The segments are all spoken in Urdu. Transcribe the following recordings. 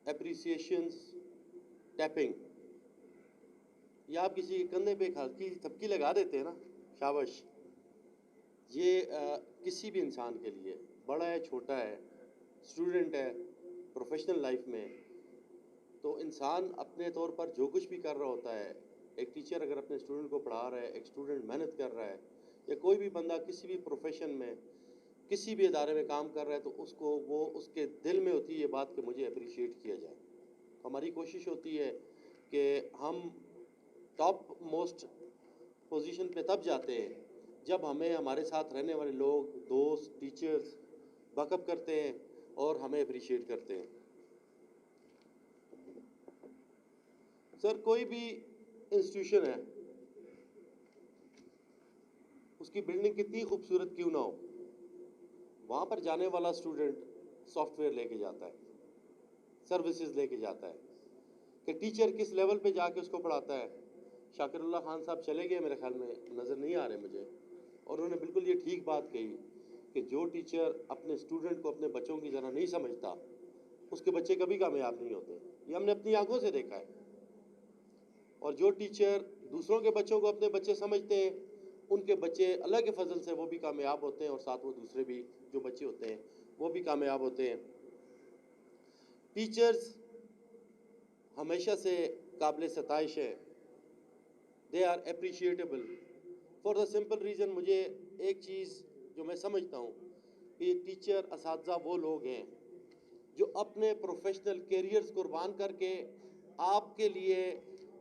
اپریسیشنز، ٹیپنگ، یا آپ کسی کے کندھے پہ ایک ہلکی تھپکی لگا دیتے ہیں نا، شاباش، یہ کسی بھی انسان کے لیے، بڑا ہے چھوٹا ہے، اسٹوڈنٹ ہے، پروفیشنل لائف میں، تو انسان اپنے طور پر جو کچھ بھی کر رہا ہوتا ہے، ایک ٹیچر اگر اپنے اسٹوڈنٹ کو پڑھا رہا ہے، ایک اسٹوڈنٹ محنت کر رہا ہے، یا کوئی بھی بندہ کسی بھی پروفیشن میں کسی بھی ادارے میں کام کر رہا ہے، تو اس کو وہ اس کے دل میں ہوتی ہے یہ بات کہ مجھے اپریشیٹ کیا جائے. ہماری کوشش ہوتی ہے کہ ہم ٹاپ موسٹ پوزیشن پہ تب جاتے ہیں جب ہمیں ہمارے ساتھ رہنے والے لوگ، دوست، ٹیچرز بیک اپ کرتے ہیں اور ہمیں اپریشیٹ کرتے ہیں. سر، کوئی بھی انسٹیٹیوشن ہے، اس کی بلڈنگ کتنی خوبصورت کیوں نہ ہو، وہاں پر جانے والا اسٹوڈنٹ سافٹ ویئر لے کے جاتا ہے، سروسز لے کے جاتا ہے. کہ ٹیچر کس لیول پہ جا کے اس کو پڑھاتا ہے. شاکر اللہ خان صاحب چلے گئے میرے خیال میں، نظر نہیں آ رہے مجھے، اور انہوں نے بالکل یہ ٹھیک بات کہی کہ جو ٹیچر اپنے اسٹوڈنٹ کو اپنے بچوں کی طرح نہیں سمجھتا، اس کے بچے کبھی کامیاب نہیں ہوتے. یہ ہم نے اپنی آنکھوں سے دیکھا ہے. اور جو ٹیچر دوسروں کے بچوں کو اپنے بچے سمجھتے ہیں، ان کے بچے اللہ کے فضل سے وہ بھی کامیاب ہوتے ہیں، اور ساتھ وہ دوسرے بھی جو بچے ہوتے ہیں وہ بھی کامیاب ہوتے ہیں. ٹیچرز ہمیشہ سے قابل ستائش ہیں. They are appreciable for the simple reason. مجھے ایک چیز جو میں سمجھتا ہوں کہ ٹیچر، اساتذہ وہ لوگ ہیں جو اپنے پروفیشنل کیریئرز قربان کر کے آپ کے لیے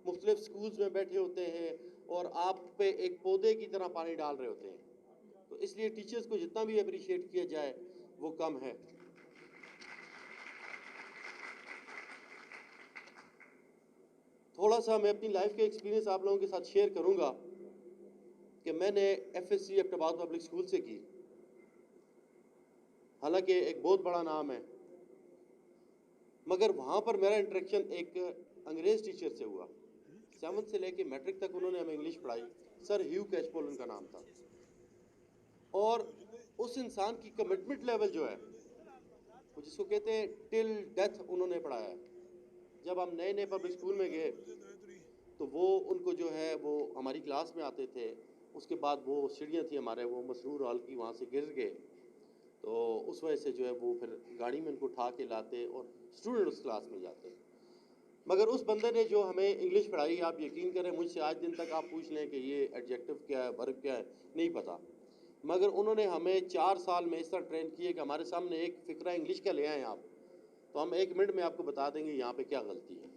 مختلف سکولز میں بیٹھے ہوتے ہیں اور آپ پہ ایک پودے کی طرح پانی ڈال رہے ہوتے ہیں. تو اس لیے ٹیچرز کو جتنا بھی اپریشیٹ کیا جائے وہ کم ہے. تھوڑا سا میں اپنی لائف کے ایکسپیرینس آپ لوگوں کے ساتھ شیئر کروں گا کہ میں نے ایف ایس سی ایبٹ آباد پبلک اسکول سے کی. حالانکہ ایک بہت بڑا نام ہے، مگر وہاں پر میرا انٹریکشن ایک انگریز ٹیچر سے ہوا. 7 سے لے کے میٹرک تک انہوں نے ہمیں انگلش پڑھائی. سر ہیو کیچپول ان کا نام تھا. اور اس انسان کی کمٹمنٹ لیول جو ہے، وہ جس کو کہتے ہیں ٹل ڈیتھ انہوں نے پڑھایا ہے. جب ہم نئے نئے پبلک اسکول میں گئے تو وہ ان کو جو ہے وہ ہماری کلاس میں آتے تھے. اس کے بعد وہ سیڑھیاں تھیں ہمارے، وہ مسرور ہال کی، وہاں سے گر گئے تو اس وجہ سے جو ہے وہ پھر گاڑی میں ان کو اٹھا کے لاتے اور اسٹوڈنٹ اس کلاس میں جاتے. مگر اس بندے نے جو ہمیں انگلش پڑھائی، آپ یقین کریں مجھ سے آج دن تک آپ پوچھ لیں کہ یہ ایڈجیکٹو کیا ہے، ورب کیا ہے، نہیں پتہ. مگر انہوں نے ہمیں 4 سال میں اس طرح ٹرین کیے کہ ہمارے سامنے ایک فقرہ انگلش کا لے آئیں آپ، تو ہم 1 منٹ میں آپ کو بتا دیں گے یہاں پہ کیا غلطی ہے.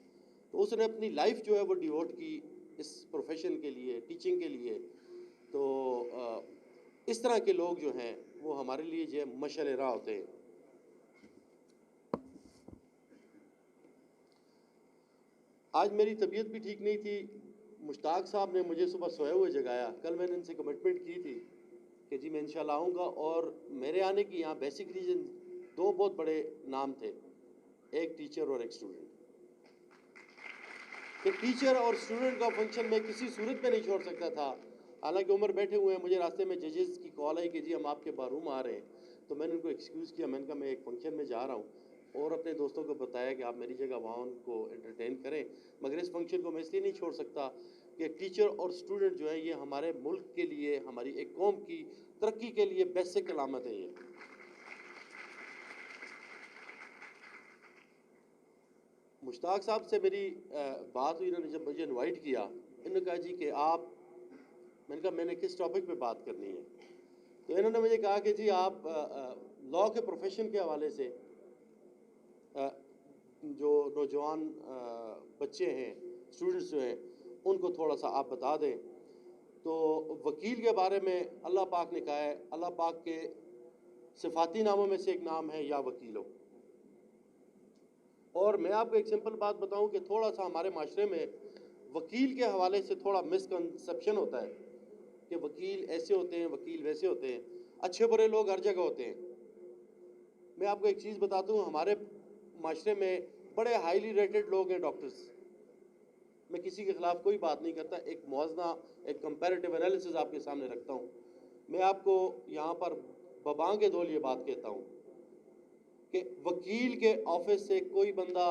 تو اس نے اپنی لائف جو ہے وہ ڈیوٹ کی اس پروفیشن کے لیے، ٹیچنگ کے لیے. تو اس طرح کے لوگ جو ہیں وہ ہمارے لیے جو ہے مشعل راہ ہوتے ہیں. آج میری طبیعت بھی ٹھیک نہیں تھی. مشتاق صاحب نے مجھے صبح سوئے ہوئے جگایا. کل میں نے ان سے کمٹمنٹ کی تھی کہ جی میں انشاءاللہ آؤں گا. اور میرے آنے کی یہاں بیسک ریزن 2 بہت بڑے نام تھے، ایک ٹیچر اور ایک اسٹوڈنٹ. کہ ٹیچر اور اسٹوڈنٹ کا فنکشن میں کسی صورت میں نہیں چھوڑ سکتا تھا. حالانکہ عمر بیٹھے ہوئے ہیں، مجھے راستے میں ججز کی کال آئی کہ جی ہم آپ کے باروم آ رہے ہیں. تو میں نے ان کو ایکسکیوز کیا، میں نے کہا میں ایک فنکشن میں جا رہا ہوں، اور اپنے دوستوں کو بتایا کہ آپ میری جگہ وہاں ان کو انٹرٹین کریں. مگر اس فنکشن کو میں اس لیے نہیں چھوڑ سکتا کہ ٹیچر اور اسٹوڈنٹ جو ہے یہ ہمارے ملک کے لیے، ہماری ایک قوم کی ترقی کے لیے بیسک علامت ہے. یہ مشتاق صاحب سے میری بات ہوئی، انہوں نے جب مجھے انوائٹ کیا، انہوں نے کہا جی کہ آپ، میں نے کہا میں نے کس ٹاپک پہ بات کرنی ہے. تو انہوں نے مجھے کہا کہ جی آپ لاء کے پروفیشن کے حوالے سے جو نوجوان بچے ہیں، اسٹوڈنٹس جو ہیں، ان کو تھوڑا سا آپ بتا دیں. تو وکیل کے بارے میں اللہ پاک نے کہا ہے، اللہ پاک کے صفاتی ناموں میں سے ایک نام ہے یا وکیلو. اور میں آپ کو ایک سمپل بات بتاؤں کہ تھوڑا سا ہمارے معاشرے میں وکیل کے حوالے سے تھوڑا مسکنسیپشن ہوتا ہے کہ وکیل ایسے ہوتے ہیں، وکیل ویسے ہوتے ہیں. اچھے برے لوگ ہر جگہ ہوتے ہیں. میں آپ کو ایک چیز بتاتا ہوں، ہمارے معاشرے میں بڑے ہائیلی ریٹڈ لوگ ہیں ڈاکٹرز. میں کسی کے خلاف کوئی بات نہیں کرتا، ایک موازنہ، ایک کمپیریٹیو انالیسز آپ کے سامنے رکھتا ہوں. میں آپ کو یہاں پر ببانگ دول یہ بات کہتا ہوں کہ وکیل کے آفس سے کوئی بندہ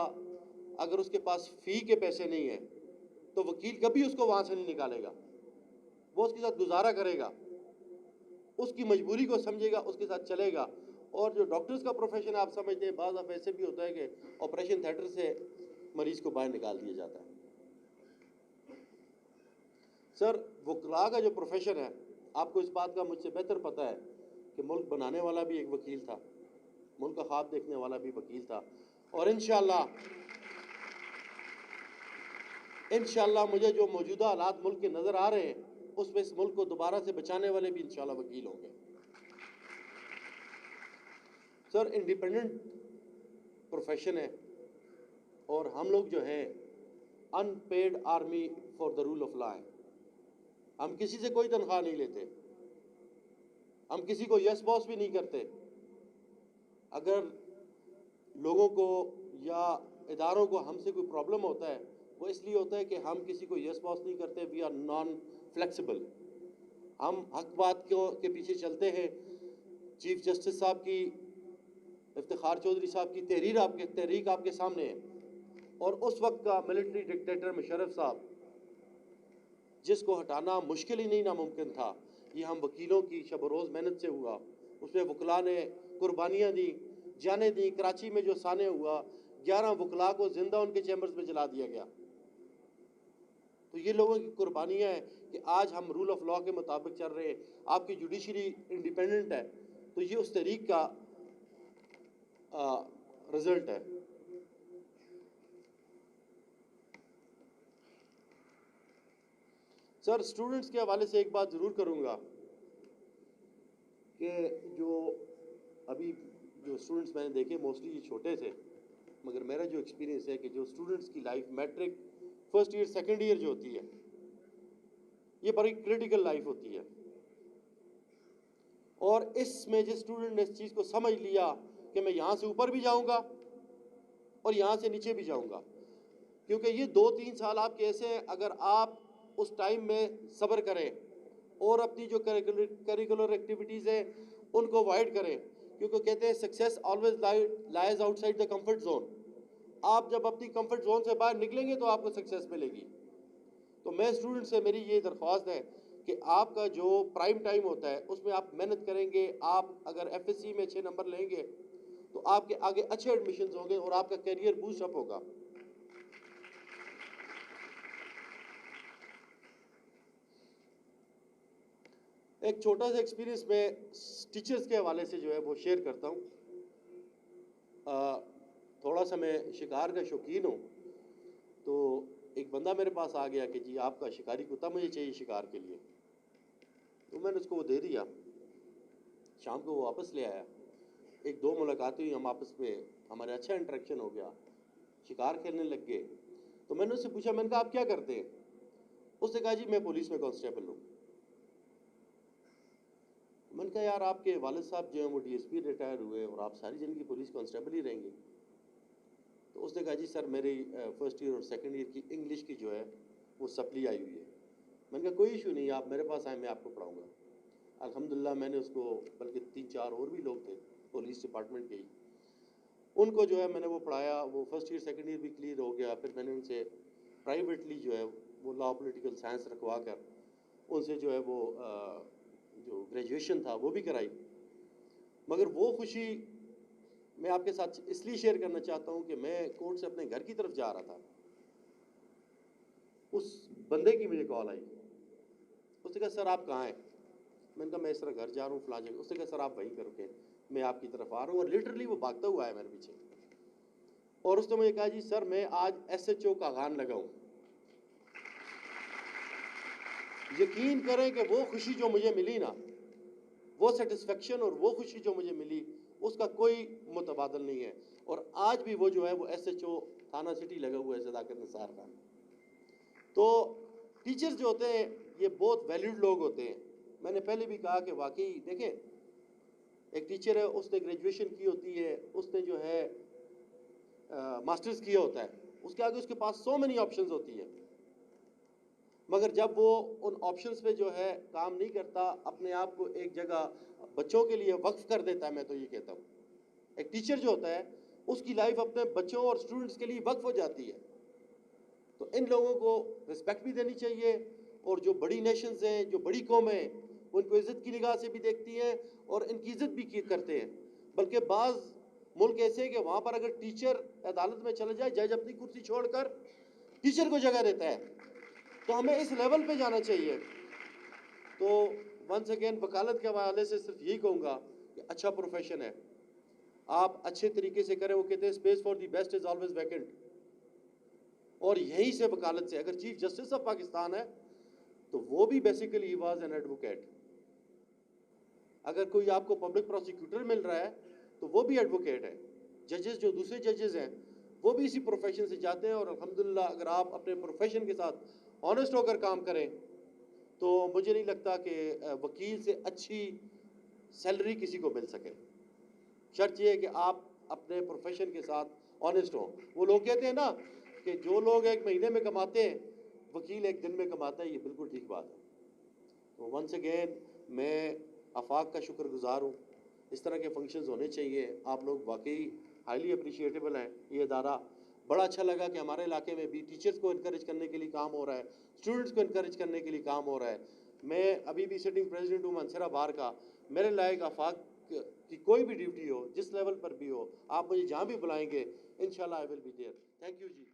اگر اس کے پاس فی کے پیسے نہیں ہیں تو وکیل کبھی اس کو وہاں سے نہیں نکالے گا، وہ اس کے ساتھ گزارا کرے گا، اس کی مجبوری کو سمجھے گا، اس کے ساتھ چلے گا۔ اور جو ڈاکٹرز کا پروفیشن آپ سمجھتے ہیں، بعض دفعہ ایسے بھی ہوتا ہے کہ آپریشن تھیٹر سے مریض کو باہر نکال دیا جاتا ہے۔ سر، وکلاء کا جو پروفیشن ہے، آپ کو اس بات کا مجھ سے بہتر پتہ ہے کہ ملک بنانے والا بھی ایک وکیل تھا، ملک کا خواب دیکھنے والا بھی وکیل تھا، اور انشاءاللہ مجھے جو موجودہ حالات ملک کے نظر آ رہے ہیں اس میں اس ملک کو دوبارہ سے بچانے والے بھی انشاءاللہ وکیل ہوں گے۔ سر، انڈیپینڈنٹ پروفیشن ہے، اور ہم لوگ جو ہیں unpaid army for the rule of law ہیں۔ ہم کسی سے کوئی تنخواہ نہیں لیتے، ہم کسی کو یس باس بھی نہیں کرتے۔ اگر لوگوں کو یا اداروں کو ہم سے کوئی پرابلم ہوتا ہے، وہ اس لیے ہوتا ہے کہ ہم کسی کو یس باس نہیں کرتے، وی آر نان فلیکسیبل۔ ہم حق بات کے پیچھے چلتے ہیں۔ چیف جسٹس صاحب کی، افتخار چودھری صاحب کی تحریک آپ کے سامنے ہے، اور اس وقت کا ملٹری ڈکٹیٹر مشرف صاحب، جس کو ہٹانا مشکل ہی نہیں ناممکن تھا، یہ ہم وکیلوں کی شب و روز محنت سے ہوا۔ اس میں وکلاء نے قربانیاں دیں، جانیں دیں۔ کراچی میں جو سانحہ ہوا، 11 وکلاء کو زندہ ان کے چیمبرز میں جلا دیا گیا۔ تو یہ لوگوں کی قربانیاں ہیں کہ آج ہم رول آف لا کے مطابق چل رہے ہیں۔ آپ کی جوڈیشری انڈیپینڈنٹ ہے، تو یہ اس تحریک کا رزلٹ ہے۔ سر، اسٹوڈنٹس کے حوالے سے ایک بات ضرور کروں گا کہ جو ابھی جو اسٹوڈنٹس میں نے دیکھے موسٹلی یہ چھوٹے تھے، مگر میرا جو ایکسپیرینس ہے کہ جو اسٹوڈنٹس کی life matric first year second year جو ہوتی ہے، یہ بڑی کریٹیکل لائف ہوتی ہے، اور اس میں جس اسٹوڈنٹ نے اس چیز کو سمجھ لیا کہ میں یہاں سے اوپر بھی جاؤں گا اور یہاں سے نیچے بھی جاؤں گا، کیونکہ یہ 2-3 سال آپ کے ایسے ہیں، اگر آپ اس ٹائم میں صبر کریں اور اپنی جو کریکولر ایکٹیویٹیز ہیں ان کو اوائڈ کریں، کیونکہ کہتے ہیں success always لائز out side the comfort zone. آپ جب اپنی کمفرٹ زون سے باہر نکلیں گے تو آپ کو سکسیس ملے گی۔ تو میں اسٹوڈنٹ سے میری یہ درخواست ہے کہ آپ کا جو پرائم ٹائم ہوتا ہے اس میں آپ محنت کریں گے۔ آپ اگر ایف ایس سی میں اچھے نمبر لیں گے تو آپ کے آگے اچھے ایڈمیشنز ہوں گے اور آپ کا کیریئر بوسٹ اپ ہوگا۔ ایک چھوٹا سا ایکسپیرینس میں ٹیچرز کے حوالے سے جو ہے وہ شیئر کرتا ہوں۔ تھوڑا سا میں شکار کا شوقین ہوں، تو ایک بندہ میرے پاس آ گیا کہ جی آپ کا شکاری کتا مجھے چاہیے شکار کے لیے، تو میں نے اس کو وہ دے دیا۔ شام کو وہ واپس لے آیا، 1-2 ملاقاتیں ہوئی، ہم آپس میں ہمارے اچھا انٹریکشن ہو گیا، شکار کھیلنے لگ گئے۔ تو میں نے اس سے پوچھا، میں نے کہا آپ کیا کرتے ہیں؟ اس نے کہا جی میں پولیس میں کانسٹیبل ہوں۔ میں نے کہا یار آپ کے والد صاحب جو ہیں وہ ڈی ایس پی ریٹائر ہوئے اور آپ ساری زندگی پولیس کانسٹیبل ہی رہیں گے۔ تو اس نے کہا جی سر میری فرسٹ ایئر اور سیکنڈ ایئر کی انگلش کی جو ہے وہ سپلی آئی ہوئی ہے۔ میں نے کہا کوئی ایشو نہیں، آپ میرے پاس آئیں، میں آپ کو پڑھاؤں گا۔ الحمدللہ میں نے اس کو، بلکہ 3-4 اور بھی لوگ تھے پولیس ڈپارٹمنٹ کے ہی، ان کو جو ہے میں نے وہ پڑھایا۔ وہ فرسٹ ایئر سیکنڈ ایئر بھی کلیئر ہو گیا۔ پھر میں نے ان سے پرائیویٹلی جو ہے وہ لا پولیٹیکل سائنس رکھوا کر ان سے جو ہے وہ جو گریجویشن تھا وہ بھی کرائی۔ مگر وہ خوشی میں آپ کے ساتھ اس لیے شیئر کرنا چاہتا ہوں کہ میں کورٹ سے اپنے گھر کی طرف جا رہا تھا، اس بندے کی مجھے کال آئی۔ اس نے کہا سر آپ کہاں ہیں؟ میں نے کہا میں اس طرح گھر جا رہا ہوں فلاں جگہ۔ اس نے کہا سر آپ وہیں کرو کہ میں آپ کی طرف آ رہا ہوں، اور لٹرلی وہ بھاگتا ہوا ہے میرے پیچھے، اور اس نے مجھے کہا جی سر میں آج ایس ایچ او کا غان لگاؤں۔ یقین کریں کہ وہ خوشی جو مجھے ملی نا، وہ سیٹسفیکشن اور وہ خوشی جو مجھے ملی اس کا کوئی متبادل نہیں ہے۔ اور آج بھی وہ جو ہے وہ ایس ایچ او تھانہ سٹی لگا ہوا ہے، صداقت نثار خان۔ تو ٹیچرز جو ہوتے ہیں یہ بہت ویلیوڈ لوگ ہوتے ہیں۔ میں نے پہلے بھی کہا کہ واقعی دیکھیں ایک ٹیچر ہے، اس نے گریجویشن کی ہوتی ہے، اس نے جو ہے ماسٹرز کیا ہوتا ہے، اس کے آگے اس کے پاس سو مینی آپشنز ہوتی ہے، مگر جب وہ ان آپشنز پہ جو ہے کام نہیں کرتا، اپنے آپ کو ایک جگہ بچوں کے لیے وقف کر دیتا ہے، میں تو یہ کہتا ہوں ایک ٹیچر جو ہوتا ہے اس کی لائف اپنے بچوں اور اسٹوڈنٹس کے لیے وقف ہو جاتی ہے. تو ان لوگوں کو رسپیکٹ بھی دینی چاہیے, اور جو بڑی نیشنز ہیں, جو بڑی قومیں ہیں, وہ ان کو عزت کی نگاہ سے بھی دیکھتی ہیں اور ان کی عزت بھی کرتے ہیں. بلکہ بعض ملک ایسے ہیں کہ وہاں پر اگر ٹیچر عدالت میں چلا جائے, جج اپنی کرسی چھوڑ کر ٹیچر کو جگہ دیتا ہے. تو ہمیں اس لیول پہ جانا چاہیے. تو ونس اگین وکالت کے حوالے سے صرف یہی کہوں گا کہ اچھا پروفیشن ہے, آپ اچھے طریقے سے کریں. وہ کہتے ہیں space for the best is always vacant, اور یہیں سے وکالت سے, اگر چیف جسٹس آف پاکستان ہے تو وہ بھی basically he was an advocate. اگر کوئی آپ کو پبلک پروسیکیوٹر مل رہا ہے تو وہ بھی ایڈوکیٹ ہے. ججز جو دوسرے ججز ہیں وہ بھی اسی پروفیشن سے جاتے ہیں, اور الحمدللہ اگر آپ اپنے پروفیشن کے ساتھ آنیسٹ ہو کر کام کریں تو مجھے نہیں لگتا کہ وکیل سے اچھی سیلری کسی کو مل سکے. شرط یہ ہے کہ آپ اپنے پروفیشن کے ساتھ آنیسٹ ہوں. وہ لوگ کہتے ہیں نا کہ جو لوگ ایک مہینے میں کماتے ہیں وکیل ایک دن میں کماتا ہے, یہ بالکل ٹھیک بات ہے. تو ونس اگین میں آفاق کا شکر گزار ہوں. اس طرح کے فنکشنز ہونے چاہیے. آپ لوگ واقعی ہائیلی اپریشیٹیبل ہیں. یہ ادارہ بڑا اچھا لگا کہ ہمارے علاقے میں بھی ٹیچرز کو انکریج کرنے کے لیے کام ہو رہا ہے, اسٹوڈنٹس کو انکریج کرنے کے لیے کام ہو رہا ہے. میں ابھی بھی سٹنگ پریزیڈنٹ ہوں منصرہ بار کا. میرے لائق آفاق کی کوئی بھی ڈیوٹی ہو, جس لیول پر بھی ہو, آپ مجھے جہاں بھی بلائیں گے انشاءاللہ I will be there. Thank you G.